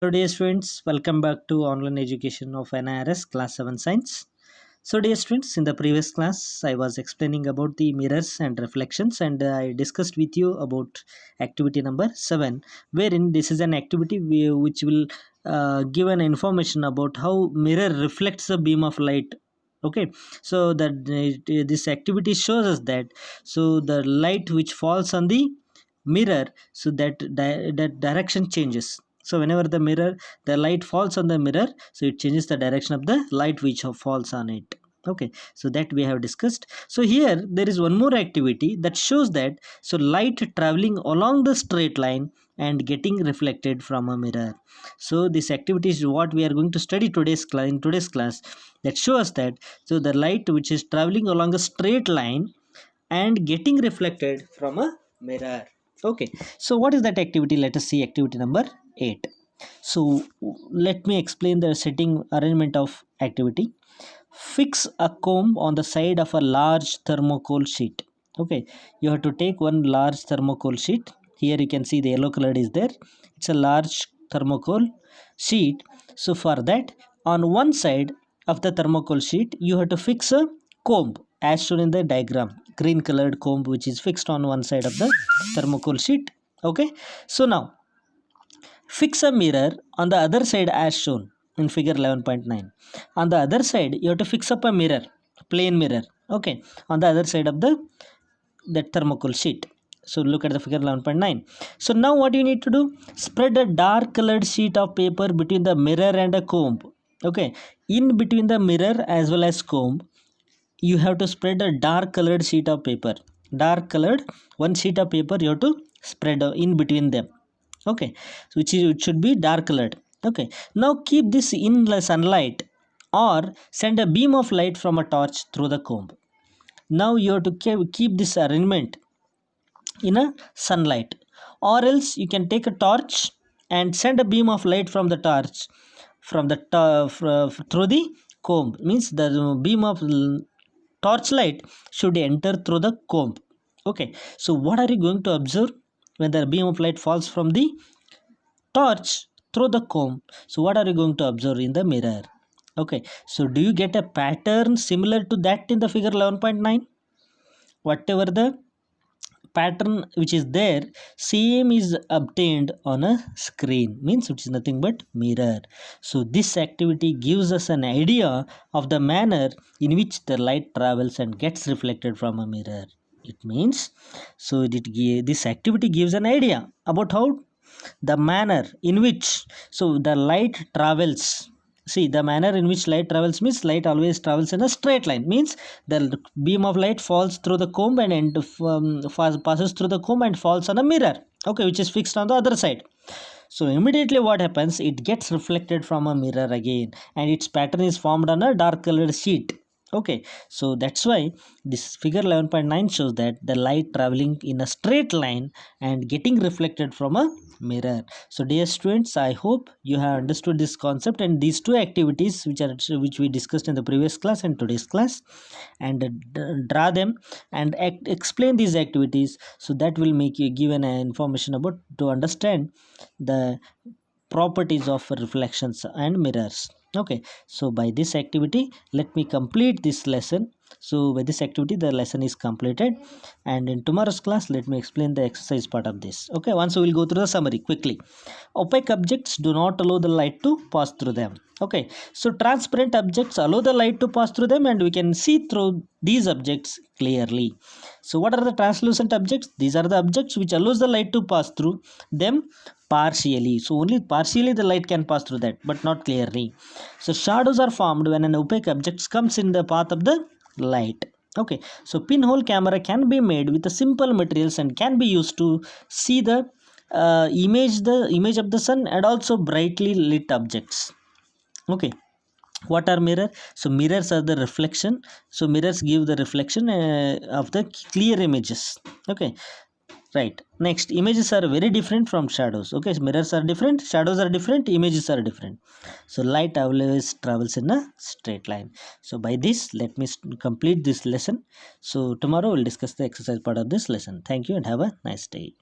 So dear students, welcome back to online education of NIRS class 7 science. So dear students, in the previous class I was explaining about the mirrors and reflections, and I discussed with you about activity number 7, wherein this is an activity which will give an information about how mirror reflects the beam of light. Okay, so that this activity shows us that so the light which falls on the mirror, so that direction changes. So whenever the light falls on the mirror, so it changes the direction of the light which falls on it. Okay, so that we have discussed. So here there is one more activity that shows that so light traveling along the straight line and getting reflected from a mirror. So this activity is what we are going to study in today's class, that shows that so the light which is traveling along a straight line and getting reflected from a mirror. Okay, so what is that activity? Let us see activity number 8. So let me explain the setting arrangement of activity. Fix a comb on the side of a large thermocol sheet. Okay, you have to take one large thermocol sheet. Here you can see the yellow color is there. It's a large thermocol sheet. So for that, on one side of the thermocol sheet you have to fix a comb as shown in the diagram. Green colored comb which is fixed on one side of the thermocol sheet. Okay, so now fix a mirror on the other side as shown in figure 11.9. On the other side, you have to fix up a mirror, plain mirror. Okay, on the other side of the that thermocol sheet. So look at the figure 11.9. So now what you need to do? Spread a dark colored sheet of paper between the mirror and a comb. Okay, in between the mirror as well as comb, you have to spread a dark colored sheet of paper. Dark colored one sheet of paper you have to spread in between them. Okay, so it should be dark colored. Okay, now keep this in the sunlight or send a beam of light from a torch through the comb. Now you have to keep this arrangement in a sunlight, or else you can take a torch and send a beam of light from the torch through the comb. Means the beam of torchlight should enter through the comb. Okay, so what are you going to observe when the beam of light falls from the torch through the comb? So what are you going to observe in the mirror? Okay, so do you get a pattern similar to that in the figure 11.9? Whatever the pattern which is there, same is obtained on a screen, means which is nothing but mirror. So this activity gives us an idea of the manner in which the light travels and gets reflected from a mirror. It means so this activity gives an idea about how the manner in which so the light travels. See, the manner in which light travels means light always travels in a straight line, means the beam of light falls through the comb and passes through the comb and falls on a mirror, okay, which is fixed on the other side. So immediately what happens, it gets reflected from a mirror again, and its pattern is formed on a dark colored sheet. Okay, so that's why this figure 11.9 shows that the light traveling in a straight line and getting reflected from a mirror. So dear students, I hope you have understood this concept and these two activities which we discussed in the previous class and today's class, and draw them and explain these activities, so that will make you given information about to understand the properties of reflections and mirrors. Okay, so by this activity let me complete this lesson. So by this activity the lesson is completed, and in tomorrow's class let me explain the exercise part of this. Okay, once we will go through the summary quickly. Opaque objects do not allow the light to pass through them. Okay, so transparent objects allow the light to pass through them and we can see through these objects clearly. So what are the translucent objects? These are the objects which allows the light to pass through them partially. So only partially the light can pass through that, but not clearly. So shadows are formed when an opaque object comes in the path of the light. Okay, so pinhole camera can be made with a simple materials and can be used to see the image of the sun and also brightly lit objects. Okay, what are mirror? So mirrors are the reflection. So mirrors give the reflection of the clear images. Okay, right. Next, images are very different from shadows. Okay, so mirrors are different, shadows are different, images are different. So light always travels in a straight line. So by this let me complete this lesson. So tomorrow we'll discuss the exercise part of this lesson. Thank you and have a nice day.